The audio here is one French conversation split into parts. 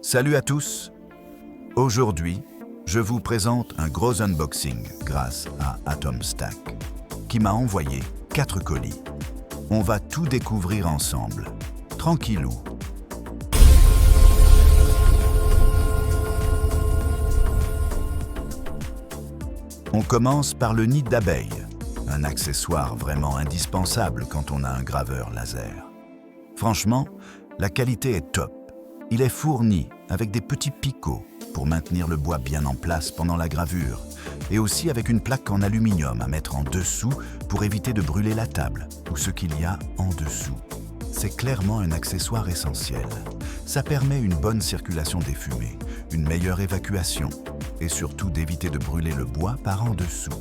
Salut à tous! Aujourd'hui, je vous présente un gros unboxing grâce à Atomstack, qui m'a envoyé 4 colis. On va tout découvrir ensemble, tranquillou. On commence par le nid d'abeille, un accessoire vraiment indispensable quand on a un graveur laser. Franchement, la qualité est top. Il est fourni avec des petits picots pour maintenir le bois bien en place pendant la gravure et aussi avec une plaque en aluminium à mettre en dessous pour éviter de brûler la table ou ce qu'il y a en dessous. C'est clairement un accessoire essentiel. Ça permet une bonne circulation des fumées, une meilleure évacuation et surtout d'éviter de brûler le bois par en dessous.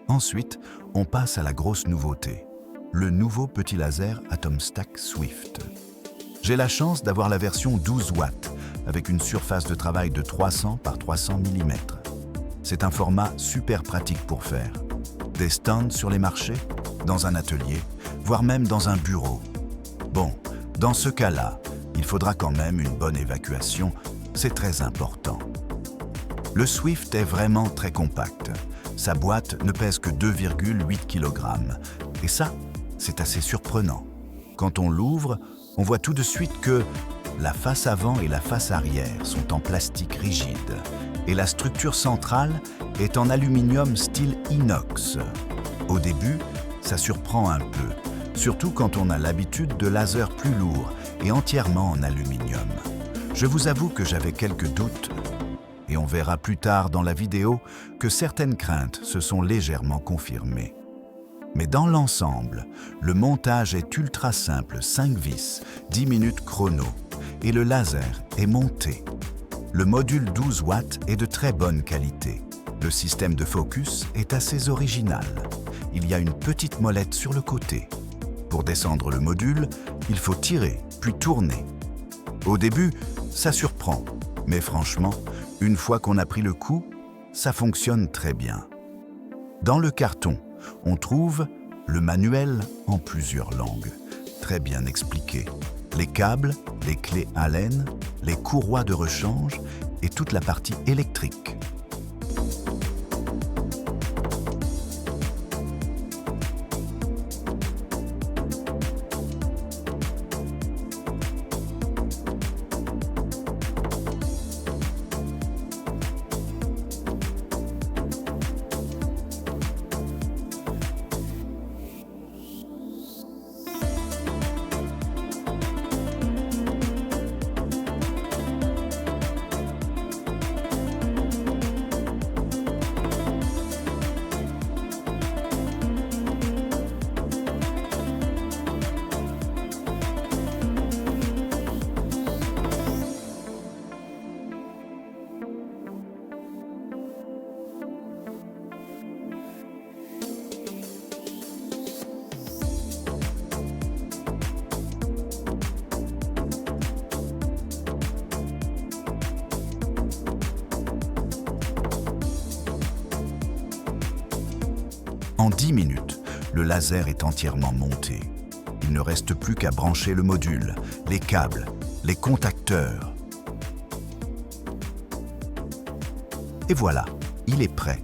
Ensuite, on passe à la grosse nouveauté, le nouveau petit laser Atomstack Swift. J'ai la chance d'avoir la version 12 watts avec une surface de travail de 300 par 300 mm. C'est un format super pratique pour faire des stands sur les marchés, dans un atelier, voire même dans un bureau. Bon, dans ce cas-là, il faudra quand même une bonne évacuation, c'est très important. Le Swift est vraiment très compact. Sa boîte ne pèse que 2,8 kg. Et ça, c'est assez surprenant. Quand on l'ouvre, on voit tout de suite que la face avant et la face arrière sont en plastique rigide et la structure centrale est en aluminium style inox. Au début, ça surprend un peu, surtout quand on a l'habitude de lasers plus lourds et entièrement en aluminium. Je vous avoue que j'avais quelques doutes. Et on verra plus tard dans la vidéo que certaines craintes se sont légèrement confirmées. Mais dans l'ensemble, le montage est ultra simple, 5 vis, 10 minutes chrono, et le laser est monté. Le module 12 watts est de très bonne qualité. Le système de focus est assez original. Il y a une petite molette sur le côté. Pour descendre le module, il faut tirer, puis tourner. Au début, ça surprend, mais franchement, une fois qu'on a pris le coup, ça fonctionne très bien. Dans le carton, on trouve le manuel en plusieurs langues, très bien expliqué. Les câbles, les clés Allen, les courroies de rechange et toute la partie électrique. En 10 minutes, le laser est entièrement monté. Il ne reste plus qu'à brancher le module, les câbles, les contacteurs. Et voilà, il est prêt.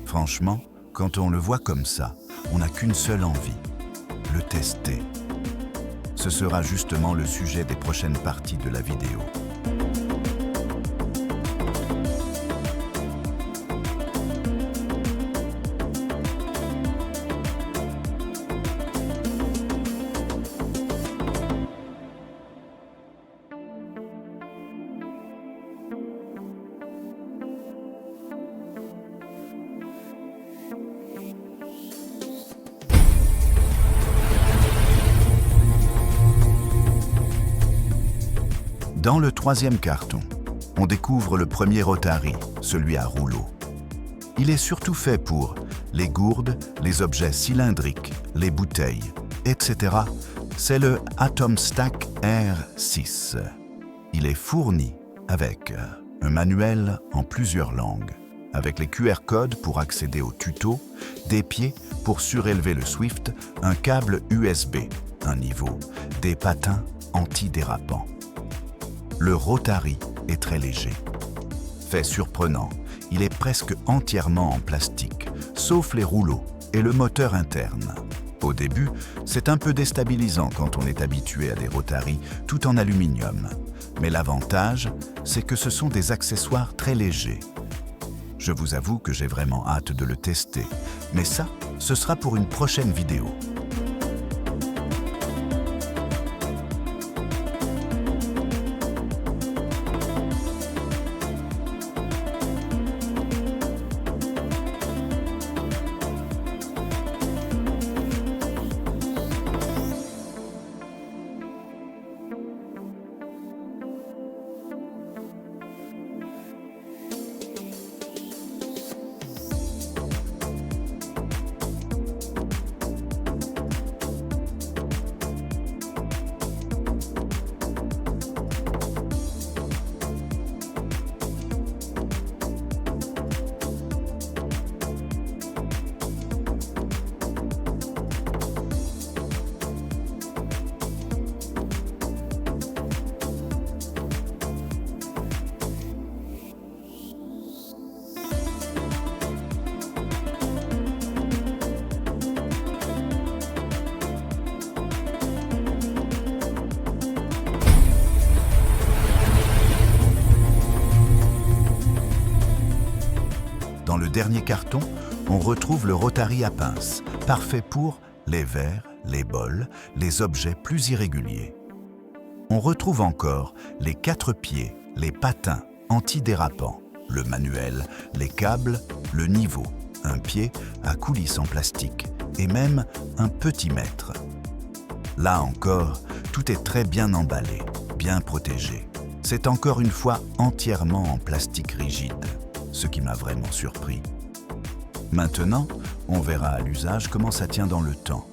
Franchement, quand on le voit comme ça, on n'a qu'une seule envie, le tester. Ce sera justement le sujet des prochaines parties de la vidéo. Dans le troisième carton, on découvre le premier Rotary, celui à rouleau. Il est surtout fait pour les gourdes, les objets cylindriques, les bouteilles, etc. C'est le Atomstack R6. Il est fourni avec un manuel en plusieurs langues, avec les QR codes pour accéder au tuto, des pieds pour surélever le Swift, un câble USB, un niveau, des patins antidérapants. Le Rotary est très léger. Fait surprenant, il est presque entièrement en plastique, sauf les rouleaux et le moteur interne. Au début, c'est un peu déstabilisant quand on est habitué à des Rotary tout en aluminium. Mais l'avantage, c'est que ce sont des accessoires très légers. Je vous avoue que j'ai vraiment hâte de le tester, mais ça, ce sera pour une prochaine vidéo. Dans le dernier carton, on retrouve le Rotary à pince, parfait pour les verres, les bols, les objets plus irréguliers. On retrouve encore les 4 pieds, les patins antidérapants, le manuel, les câbles, le niveau, un pied à coulisse en plastique et même un petit mètre. Là encore, tout est très bien emballé, bien protégé. C'est encore une fois entièrement en plastique rigide, ce qui m'a vraiment surpris. Maintenant, on verra à l'usage comment ça tient dans le temps.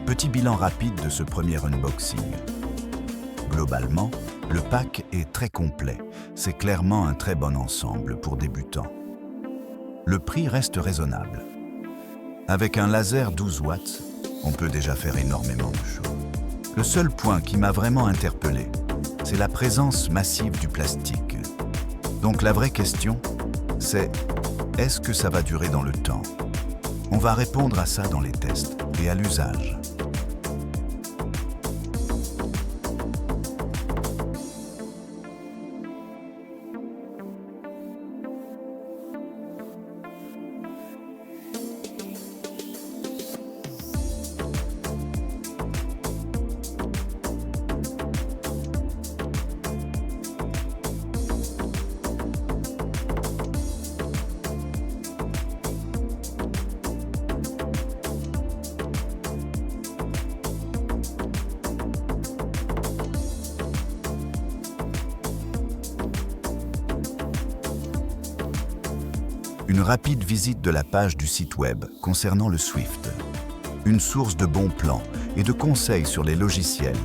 Petit bilan rapide de ce premier unboxing. Globalement, le pack est très complet. C'est clairement un très bon ensemble pour débutants. Le prix reste raisonnable. Avec un laser 12 watts, on peut déjà faire énormément de choses. Le seul point qui m'a vraiment interpellé, c'est la présence massive du plastique. Donc la vraie question, c'est est-ce que ça va durer dans le temps? On va répondre à ça dans les tests et à l'usage. Une rapide visite de la page du site web concernant le Swift. Une source de bons plans et de conseils sur les logiciels.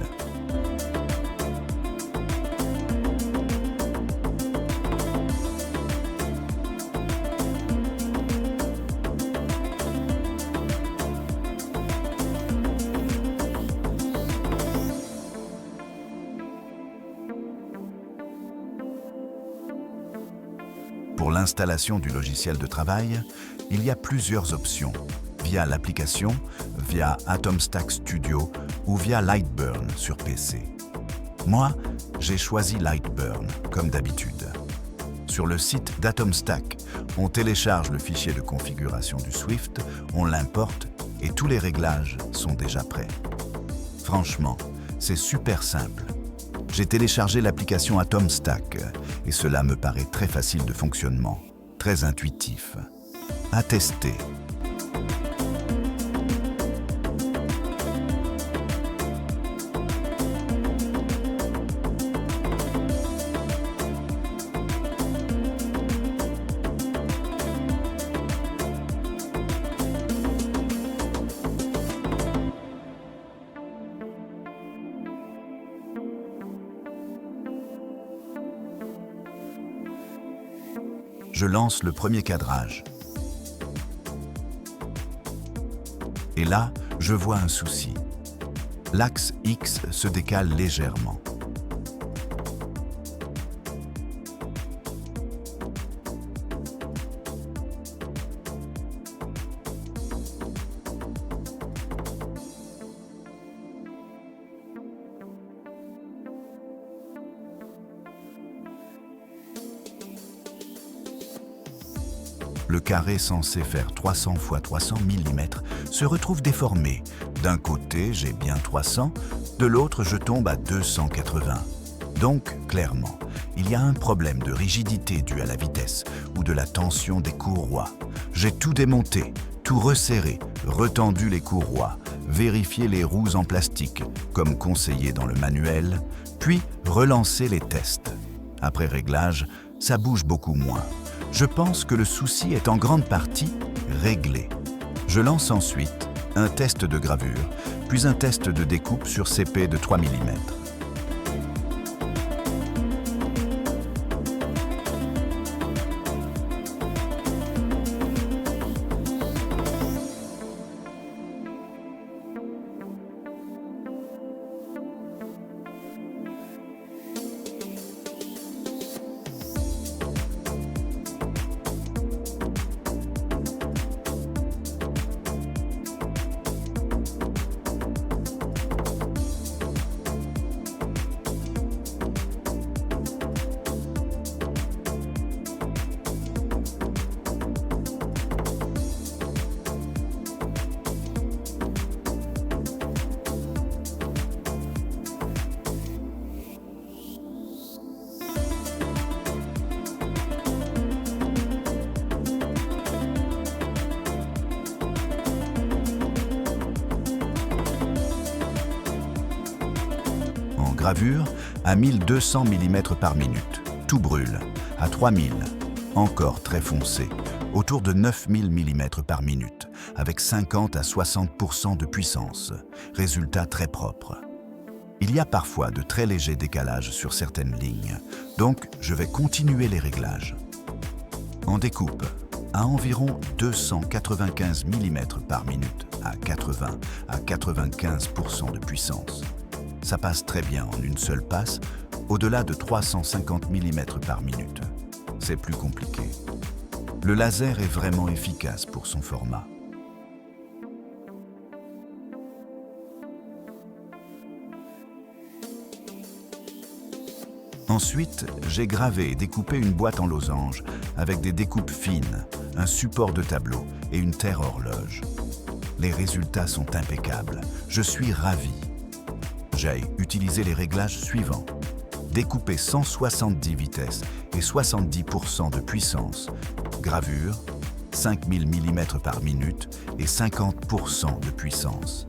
Pour l'installation du logiciel de travail, il y a plusieurs options, via l'application, via Atom Stack Studio ou via Lightburn sur PC. Moi, j'ai choisi Lightburn, comme d'habitude. Sur le site d'Atom Stack, on télécharge le fichier de configuration du Swift, on l'importe et tous les réglages sont déjà prêts. Franchement, c'est super simple. J'ai téléchargé l'application Atom Stack et cela me paraît très facile de fonctionnement, très intuitif. À tester. Je lance le premier cadrage. Et là, je vois un souci. L'axe X se décale légèrement. Le carré censé faire 300 x 300 mm se retrouve déformé. D'un côté, j'ai bien 300, de l'autre, je tombe à 280. Donc, clairement, il y a un problème de rigidité dû à la vitesse ou de la tension des courroies. J'ai tout démonté, tout resserré, retendu les courroies, vérifié les roues en plastique, comme conseillé dans le manuel, puis relancé les tests. Après réglage, ça bouge beaucoup moins. Je pense que le souci est en grande partie réglé. Je lance ensuite un test de gravure, puis un test de découpe sur CP de 3 mm. Gravure à 1200 mm par minute. Tout brûle. À 3000, encore très foncé, autour de 9000 mm par minute, avec 50 à 60% de puissance. Résultat très propre. Il y a parfois de très légers décalages sur certaines lignes, donc je vais continuer les réglages. En découpe, à environ 295 mm par minute, à 80 à 95% de puissance. Ça passe très bien en une seule passe, au-delà de 350 mm par minute. C'est plus compliqué. Le laser est vraiment efficace pour son format. Ensuite, j'ai gravé et découpé une boîte en losange avec des découpes fines, un support de tableau et une terre horloge. Les résultats sont impeccables. Je suis ravi. J'ai utilisé les réglages suivants. Découper 170 vitesses et 70% de puissance. Gravure, 5000 mm par minute et 50% de puissance.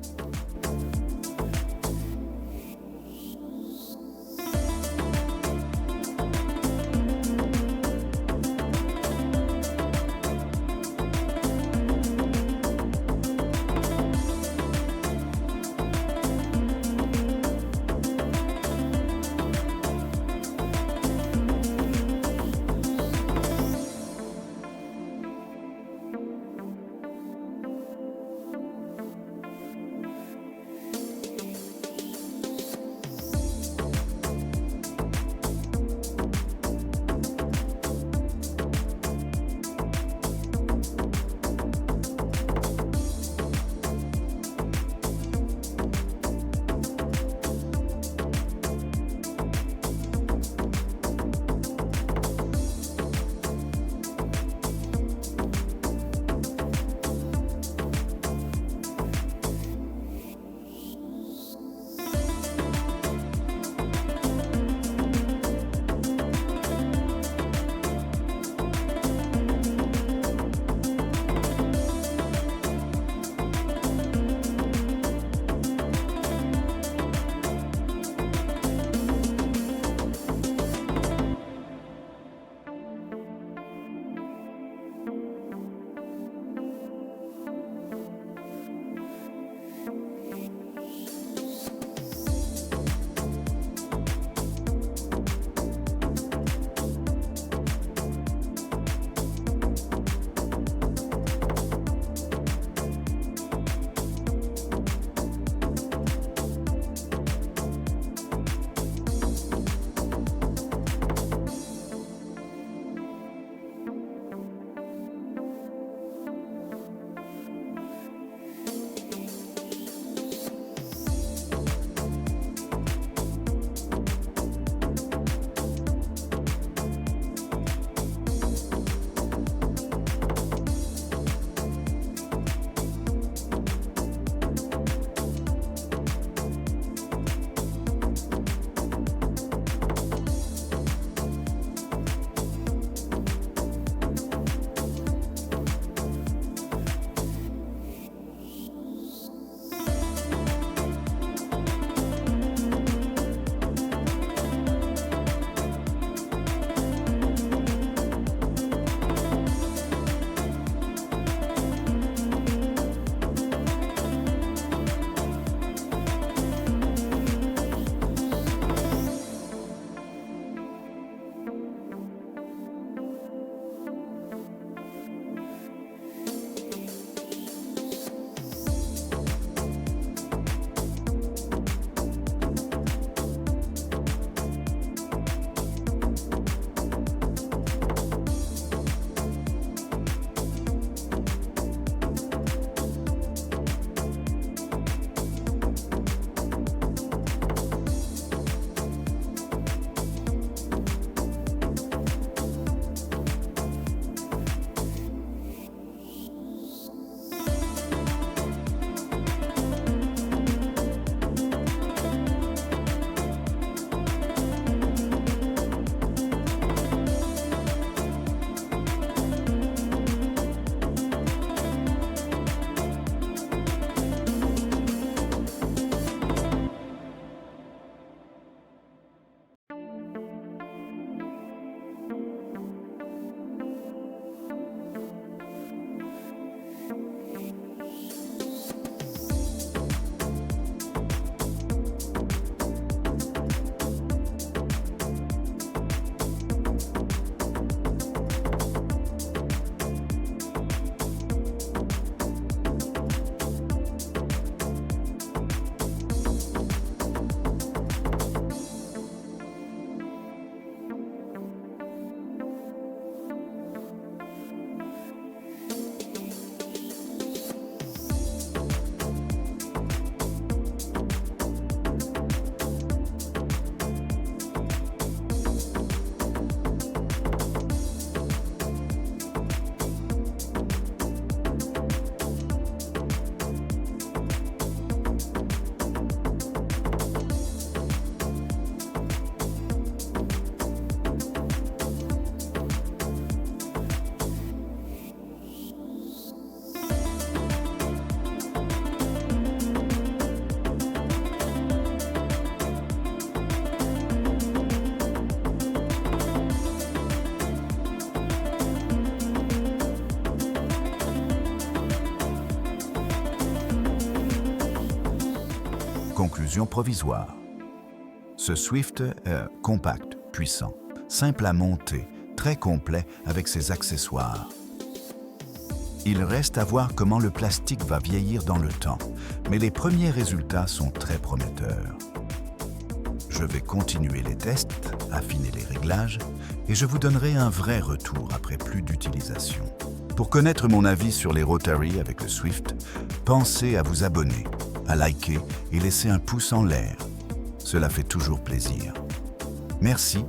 conclusion provisoire. Ce Swift est compact, puissant, simple à monter, très complet avec ses accessoires. Il reste à voir comment le plastique va vieillir dans le temps, mais les premiers résultats sont très prometteurs. Je vais continuer les tests, affiner les réglages, et je vous donnerai un vrai retour après plus d'utilisation. Pour connaître mon avis sur les Rotary avec le Swift, pensez à vous abonner, à liker et laisser un pouce en l'air. Cela fait toujours plaisir. Merci